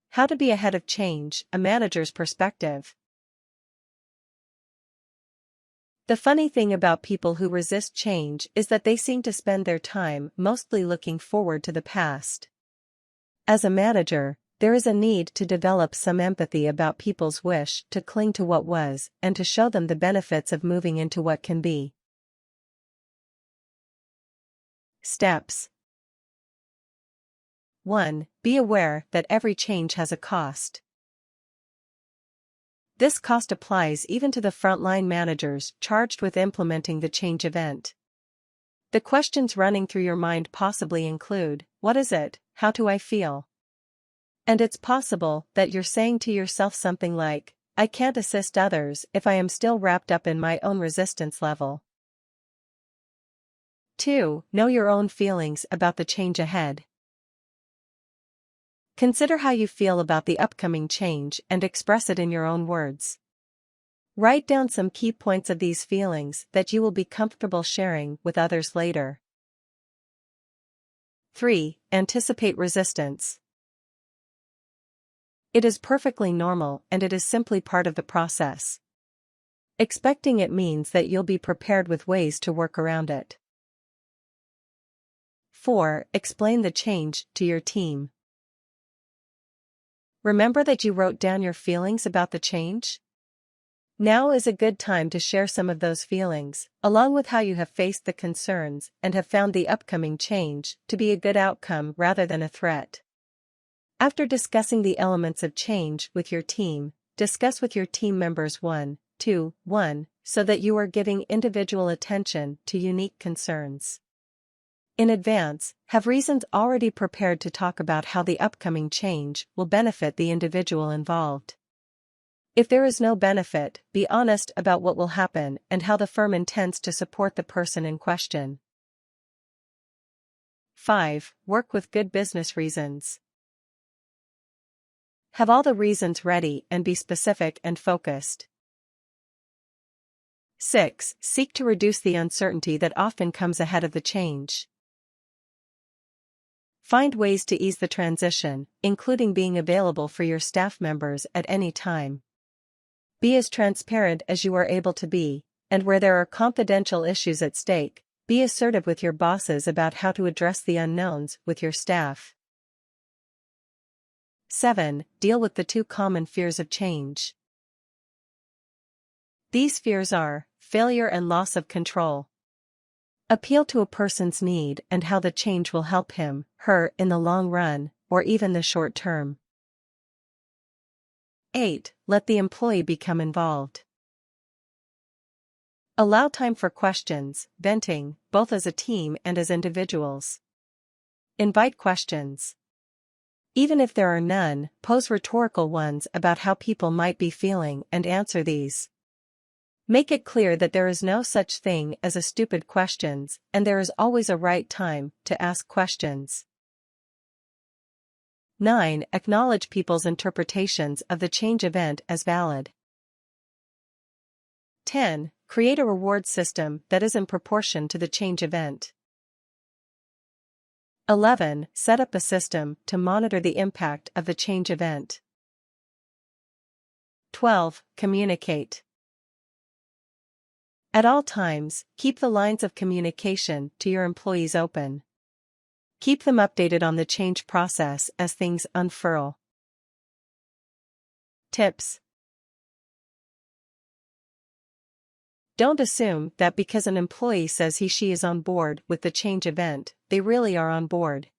How to be ahead of change, a manager's perspective. The funny thing about people who resist change is that they seem to spend their time mostly looking forward to the past. As a manager, there is a need to develop some empathy about people's wish to cling to what was and to show them the benefits of moving into what can be. Steps. 1. Be aware that every change has a cost. This cost applies even to the frontline managers charged with implementing the change event. The questions running through your mind possibly include, what is it? How do I feel? And it's possible that you're saying to yourself something like, I can't assist others if I am still wrapped up in my own resistance level. 2. Know your own feelings about the change ahead. Consider how you feel about the upcoming change and express it in your own words. Write down some key points of these feelings that you will be comfortable sharing with others later. 3. Anticipate resistance. It is perfectly normal and it is simply part of the process. Expecting it means that you'll be prepared with ways to work around it. 4. Explain the change to your team. Remember that you wrote down your feelings about the change? Now is a good time to share some of those feelings, along with how you have faced the concerns and have found the upcoming change to be a good outcome rather than a threat. After discussing the elements of change with your team, discuss with your team members one so that you are giving individual attention to unique concerns. In advance, have reasons already prepared to talk about how the upcoming change will benefit the individual involved. If there is no benefit, be honest about what will happen and how the firm intends to support the person in question. 5. Work with good business reasons. Have all the reasons ready and be specific and focused. 6. Seek to reduce the uncertainty that often comes ahead of the change. Find ways to ease the transition, including being available for your staff members at any time. Be as transparent as you are able to be, and where there are confidential issues at stake, be assertive with your bosses about how to address the unknowns with your staff. 7. Deal with the two common fears of change. These fears are failure and loss of control. Appeal to a person's need and how the change will help him, her in the long run, or even the short term. 8. Let the employee become involved. Allow time for questions, venting, both as a team and as individuals. Invite questions. Even if there are none, pose rhetorical ones about how people might be feeling and answer these. Make it clear that there is no such thing as a stupid questions, and there is always a right time to ask questions. 9. Acknowledge people's interpretations of the change event as valid. 10. Create a reward system that is in proportion to the change event. 11. Set up a system to monitor the impact of the change event. 12. Communicate. At all times, keep the lines of communication to your employees open. Keep them updated on the change process as things unfurl. Tips. Don't assume that because an employee says he/she is on board with the change event, they really are on board.